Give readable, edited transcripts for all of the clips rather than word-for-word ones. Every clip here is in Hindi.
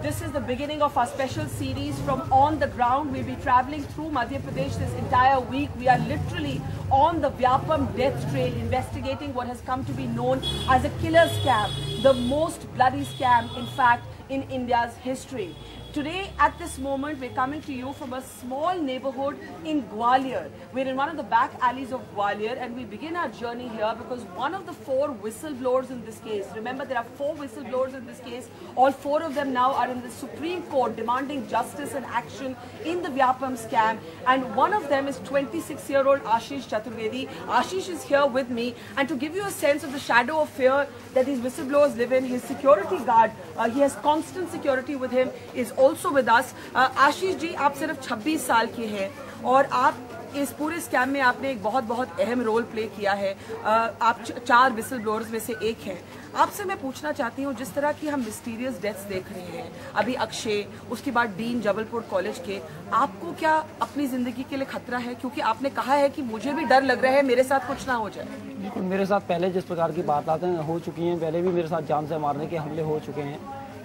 This is the beginning of our special series from On the Ground. We'll be traveling through Madhya Pradesh this entire week. We are literally on the Vyapam death trail, investigating what has come to be known as a killer scam, the most bloody scam, in fact, in India's history. Today, at this moment, we're coming to you from a small neighborhood in Gwalior. We're in one of the back alleys of Gwalior, and we begin our journey here because one of the 4 whistleblowers in this case, remember there are 4 whistleblowers in this case, all 4 of them now are in the Supreme Court demanding justice and action in the Vyapam scam, and one of them is 26-year-old Ashish Chaturvedi. Ashish is here with me, and to give you a sense of the shadow of fear that these whistleblowers live in, his security guard, he has constant security with him, is also with us. Ashish ji, आप सिर्फ 26 साल के हैं और आप इस पूरे स्कैम में आपने एक बहुत अहम रोल प्ले किया है। आप 4 विसल ब्लोअर्स में से एक हैं। आपसे मैं पूछना चाहती हूँ, जिस तरह की हम मिस्टीरियस डेथ्स देख रहे हैं, अभी अक्षय, उसके बाद डीन जबलपुर कॉलेज के, आपको क्या अपनी जिंदगी के लिए खतरा है? क्योंकि आपने कहा है कि मुझे भी डर लग रहा है मेरे साथ कुछ ना हो जाए। बिल्कुल, मेरे साथ पहले जिस प्रकार की बातें हो चुकी हैं, पहले भी मेरे साथ जान से मारने के हमले हो चुके हैं।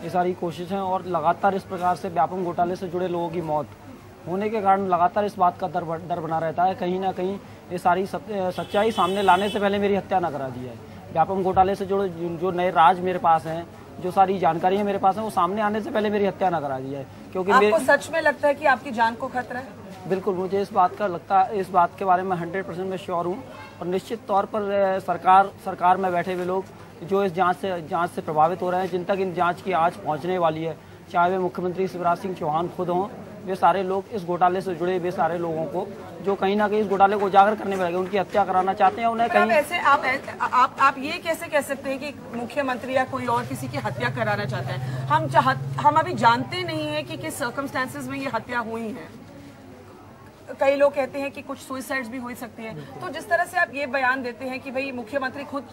ये सारी कोशिशें और लगातार इस प्रकार से व्यापम घोटाले से जुड़े लोगों की मौत होने के कारण लगातार इस बात का डर बना रहता है, कहीं ना कहीं ये सारी सच्चाई सामने लाने से पहले मेरी हत्या ना करा दी जाए। व्यापम घोटाले से जो नए राज मेरे पास हैं, जो सारी जानकारियां मेरे पास हैं, वो सामने आने से पहले मेरी हत्या ना करा दी जाए। क्योंकि आपको सच में लगता है कि आपकी जान को खतरा है? बिल्कुल, मुझे इस बात के बारे में 100% में श्योर हूँ। और निश्चित तौर पर सरकार में बैठे हुए लोग जो इस जांच से प्रभावित हो रहे हैं, जिन तक इन जांच की आज पहुंचने वाली है, चाहे वे मुख्यमंत्री शिवराज सिंह चौहान खुद हों, वे सारे लोग इस घोटाले से जुड़े वे सारे लोगों को जो कहीं ना कहीं इस घोटाले को उजागर करने में लगे, उनकी हत्या कराना चाहते हैं। उन्हें कहीं ऐसे आप ये कैसे कह सकते हैं कि मुख्यमंत्री या कोई और किसी की हत्या कराना चाहते हैं? हम अभी जानते नहीं है कि किस सर्कमस्टेंसेस में ये हत्या हुई है। कई लोग कहते हैं कि कुछ सुसाइड्स भी हो सकती हैं। तो जिस तरह से आप ये बयान देते हैं कि भाई मुख्यमंत्री खुद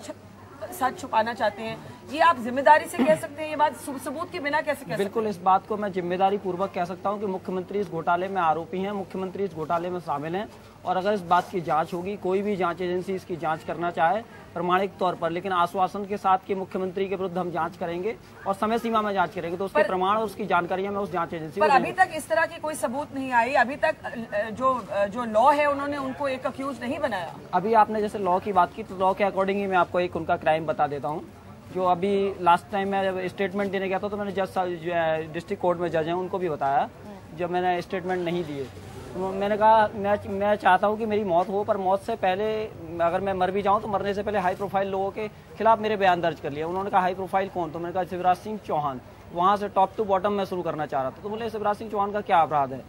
सच छुपाना चाहते हैं, ये आप जिम्मेदारी से कह सकते हैं? ये बात सबूत के बिना कैसे कह सकते हैं? बिल्कुल, इस बात को मैं जिम्मेदारी पूर्वक कह सकता हूं कि मुख्यमंत्री इस घोटाले में आरोपी हैं, मुख्यमंत्री इस घोटाले में शामिल हैं। और अगर इस बात की जांच होगी, कोई भी जांच एजेंसी इसकी जांच करना चाहे प्रमाणिक तौर पर, लेकिन आश्वासन के साथ कि मुख्यमंत्री के विरुद्ध हम जांच करेंगे और समय सीमा में जांच करेंगे, तो उसके प्रमाण और उसकी जानकारियां मैं उस जांच एजेंसी पर अभी तक इस तरह की कोई सबूत नहीं आई। अभी तक जो लॉ है, उन्होंने उनको एक अक्यूज नहीं बनाया। अभी आपने जैसे लॉ की बात की, तो लॉ के अकॉर्डिंग ही मैं आपको एक उनका क्राइम बता देता हूँ। जो अभी लास्ट टाइम मैं जब स्टेटमेंट देने गया था, तो मैंने जज डिस्ट्रिक्ट कोर्ट में जज हैं उनको भी बताया, जब मैंने स्टेटमेंट नहीं दिए, तो मैंने कहा मैं चाहता हूं कि मेरी मौत हो, पर मौत से पहले अगर मैं मर भी जाऊं तो मरने से पहले हाई प्रोफाइल लोगों के खिलाफ मेरे बयान दर्ज कर लिया। उन्होंने कहा हाई प्रोफाइल कौन? तो मैंने कहा शिवराज सिंह चौहान। वहां से टॉप टू बॉटम में शुरू करना चाह रहा था। तो बोले शिवराज सिंह चौहान का क्या अपराध है?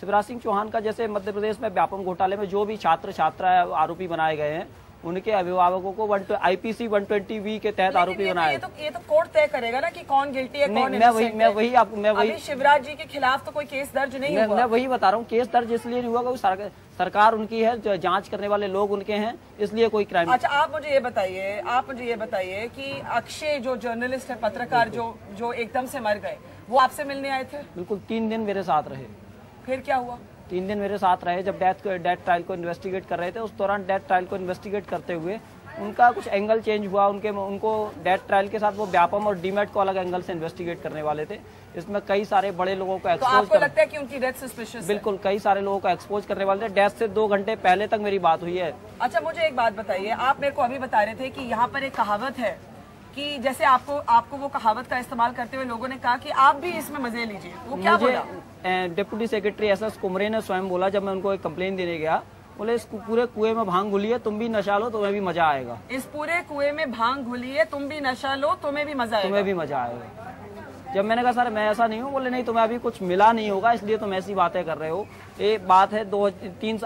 शिवराज सिंह चौहान का जैसे मध्य प्रदेश में व्यापम घोटाले में जो भी छात्र छात्रा आरोपी बनाए गए हैं, उनके अभिभावकों को IPC 120V के तहत आरोपी बनाया। ये तो कोर्ट तय करेगा ना कि कौन गिल्टी है, कौन मैं वही शिवराज जी के खिलाफ तो कोई केस दर्ज नहीं हुआ। मैं वही बता रहा हूँ, केस दर्ज इसलिए नहीं हुआ क्योंकि सरकार उनकी है, जो जांच करने वाले लोग उनके हैं, इसलिए कोई क्राइम। अच्छा, आप मुझे ये बताइए कि अक्षय जो जर्नलिस्ट है, पत्रकार जो एकदम से मर गए, वो आपसे मिलने आए थे? बिल्कुल, 3 दिन मेरे साथ रहे। फिर क्या हुआ? 3 दिन मेरे साथ रहे। जब डेथ ट्रायल को इन्वेस्टिगेट कर रहे थे, उस दौरान डेथ ट्रायल को इन्वेस्टिगेट करते हुए उनका कुछ एंगल चेंज हुआ। उनको डेथ ट्रायल के साथ वो व्यापम और डीमेट को अलग एंगल से इन्वेस्टिगेट करने वाले थे। इसमें कई सारे बड़े लोगों को एक्सपोज आपको लगता है कि उनकी डेथ सस्पिशियस है? बिल्कुल, कई सारे लोगों को एक्सपोज करने वाले थे। डेथ से 2 घंटे पहले तक मेरी बात हुई है। अच्छा, मुझे एक बात बताइए, आप मेरे को अभी बता रहे थे कि यहाँ पर एक कहावत है कि जैसे आपको वो कहावत का इस्तेमाल करते हुए लोगों ने कहा कि आप भी इसमें मजे लीजिए। वो क्या बोला? डिप्टी सेक्रेटरी SS कुमरे ने स्वयं बोला, जब मैं उनको एक कंप्लेन देने गया, बोले इस पूरे कुएं में भांग घुली है, तुम भी नशा लो, तुम्हें भी मजा आएगा। इस पूरे कुएं में भांग घुली है, तुम भी नशा लो, तुम्हें भी मजा आएगा। जब मैंने कहा सर मैं ऐसा नहीं हूँ, बोले नहीं, तुम्हें अभी कुछ मिला नहीं होगा इसलिए तुम ऐसी बातें कर रहे हो। ये बात है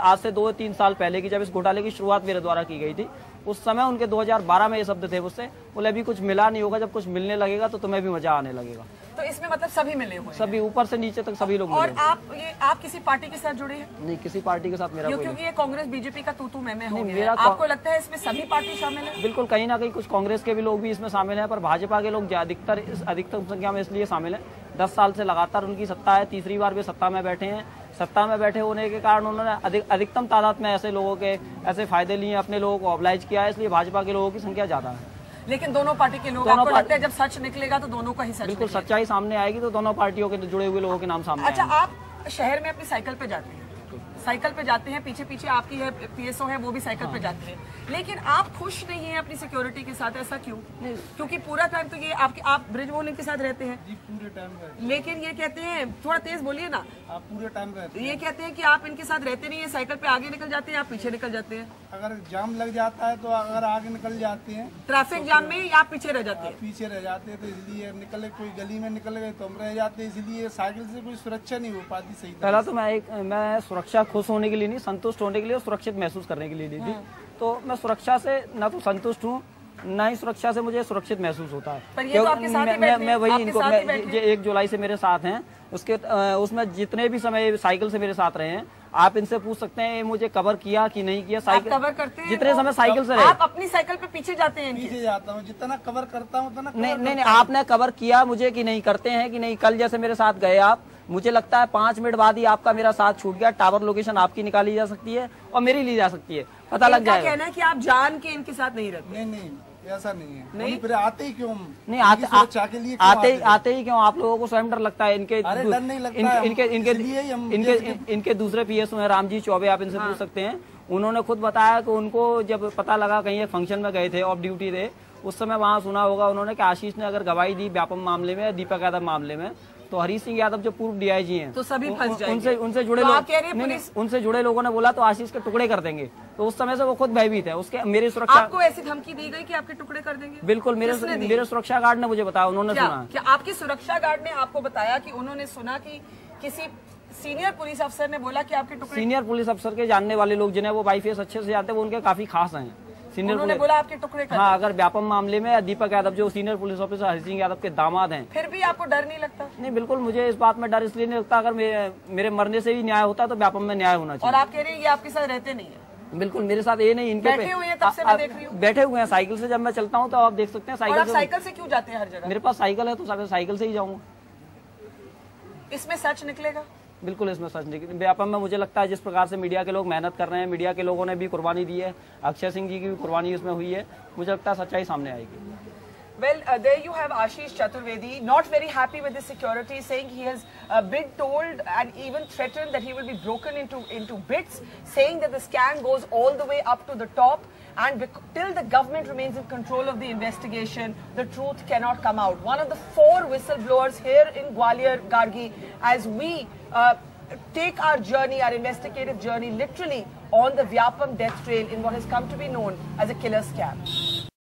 आज से 2-3 साल पहले की, जब इस घोटाले की शुरुआत मेरे द्वारा की गई थी। उस समय उनके 2012 में ये शब्द थे मुझसे, बोले अभी कुछ मिला नहीं होगा, जब कुछ मिलने लगेगा तो तुम्हें भी मजा आने लगेगा। तो इसमें मतलब सभी मिले हुए, सभी ऊपर से नीचे तक सभी लोग। और आप किसी पार्टी के साथ जुड़े हैं? नहीं, किसी पार्टी के साथ मेरा कोई, क्योंकि ये कांग्रेस बीजेपी का तू मैं हो गया। आपको लगता है इसमें सभी पार्टी शामिल है? बिल्कुल, कहीं ना कहीं कुछ कांग्रेस के भी लोग भी इसमें शामिल हैं, पर भाजपा के लोग अधिकतम संख्या में इसलिए शामिल हैं, 10 साल से लगातार उनकी सत्ता है, तीसरी बार भी सत्ता में बैठे हैं। सत्ता में बैठे होने के कारण उन्होंने अधिकतम तादाद में ऐसे लोगों के ऐसे फायदे लिए, अपने लोगों को ऑब्लाइज किया है, इसलिए भाजपा के लोगों की संख्या ज्यादा है। लेकिन दोनों पार्टी के लोग, आपको लगता है जब सच निकलेगा तो दोनों का ही सच बिल्कुल सच्चाई सामने आएगी तो दोनों पार्टियों के जुड़े हुए लोगों के नाम सामने अच्छा, आप शहर में अपनी साइकिल पे जाते हैं, साइकिल पे जाते हैं, पीछे पीछे आपकी है पीएसओ है, वो भी साइकिल पे जाते हैं, लेकिन आप खुश नहीं हैं अपनी सिक्योरिटी के साथ, ऐसा क्यों? क्योंकि पूरा टाइम तो ये आप ब्रिजमोहन के साथ रहते हैं जी, पूरे टाइम रहते लेकिन ये कहते हैं, थोड़ा तेज बोलिए ना, आप पूरे टाइम रहते ये कहते हैं कि आप इनके साथ रहते नहीं है, साइकिल पे आगे निकल जाते हैं, आप पीछे निकल जाते हैं, अगर जाम लग जाता है तो अगर आगे निकल जाते हैं, ट्रैफिक जाम में या आप पीछे रह जाते हैं? पीछे रह जाते हैं, तो इसलिए निकले, कोई गली में निकल गए तो हम रह जाते हैं, इसलिए साइकिल से कोई सुरक्षा नहीं हो पाती सही तरह। पहला तो मैं सुरक्षा खुश होने के लिए नहीं, संतुष्ट होने के लिए, सुरक्षित महसूस करने के लिए ली थी। तो मैं सुरक्षा से ना तो संतुष्ट हूँ, ना ही सुरक्षा से मुझे सुरक्षित महसूस होता है। पर ये तो आपके साथ ही बैठे हैं, मैं वही आपके इनको साथ ही बैठे हैं। 1 जुलाई से मेरे साथ हैं, उसमें जितने भी समय साइकिल से मेरे साथ रहे हैं, आप इनसे पूछ सकते हैं मुझे कवर किया कि नहीं किया। साइकिल कवर करते हैं, जितने समय साइकिल से रहे, आप अपनी साइकिल पे पीछे जाते हैं? पीछे जाता हूँ, जितना कवर करता हूँ उतना नहीं, आपने कवर किया मुझे कि नहीं, करते हैं कि नहीं? कल जैसे मेरे साथ गए आप, मुझे लगता है 5 मिनट बाद ही आपका मेरा साथ छूट गया। टावर लोकेशन आपकी निकाली जा सकती है और मेरी ली जा सकती है, पता लग जाएगा। कहना है कि आप जान के इनके साथ नहीं रहते? नहीं, ऐसा नहीं है। नहीं, फिर आते ही क्यों? नहीं, आते ही क्यों? आप लोगों को स्वयं डर लगता है। इनके डर नहीं लगता, इनके दूसरे पीएसओ हैं रामजी चौबे, आप इनसे पूछ सकते हैं। उन्होंने खुद बताया कि उनको जब पता लगा, कहीं एक फंक्शन में गए थे, ऑफ ड्यूटी थे, उस समय वहां सुना होगा उन्होंने कि आशीष ने अगर गवाही दी व्यापम मामले में, दीपक यादव मामले में, तो हरीश सिंह यादव जो पूर्व डीआईजी हैं, तो सभी फंस जाएंगे। उनसे जुड़े लोग, उनसे जुड़े लोगों ने बोला तो आशीष के टुकड़े कर देंगे। तो उस समय से वो खुद भयभीत है। उसके मेरी सुरक्षा, आपको ऐसी धमकी दी गई कि आपके टुकड़े कर देंगे? बिल्कुल, मेरे सुरक्षा गार्ड ने मुझे बताया, उन्होंने सुना। क्या आपकी सुरक्षा गार्ड ने आपको बताया कि उन्होंने सुना कि किसी सीनियर पुलिस अफसर ने बोला कि आपके टुकड़े? सीनियर पुलिस अफसर के जानने वाले लोग जिन्हें वो बाई फेस अच्छे से जानते हैं, वो उनके काफी खास हैं। उन्होंने बोला आपके टुकड़े कर? हाँ, अगर व्यापम मामले में दीपक यादव जो senior police officer Harish Singh Yadav के दामाद हैं। फिर भी आपको डर नहीं लगता? नहीं, बिल्कुल, मुझे इस बात में डर इसलिए नहीं लगता, अगर मेरे मरने से भी न्याय होता तो व्यापम में न्याय होना चाहिए। और आप कह रहे हैं ये आपके साथ रहते नहीं है? बिल्कुल, मेरे साथ ये नहीं, इनके बैठे हुए हैं, तब से मैं देख रही हूँ। बैठे हुए हैं साइकिल से। जब मैं चलता हूँ तो आप देख सकते हैं साइकिल से क्यों जाते हैं हर जगह? मेरे पास साइकिल है तो साइकिल से ही जाऊंगा। इसमें सच निकलेगा? बिल्कुल, इसमें सच नहीं। व्यापम में मुझे लगता है जिस प्रकार से मीडिया के लोग मेहनत कर रहे हैं, मीडिया के लोगों ने भी कुर्बानी दी है, अक्षय सिंह जी की भी कुर्बानी उसमें हुई है, मुझे लगता है सच्चाई सामने आएगी। Well, there you have Ashish Chaturvedi, not very happy with the security, saying he has been told and even threatened that he will be broken into bits, saying that the scam goes all the way up to the top, and till the government remains in control of the investigation, the truth cannot come out. One of the 4 whistleblowers here in Gwalior, Gargi, as we take our journey, our investigative journey, literally on the Vyapam death trail in what has come to be known as a killer scam.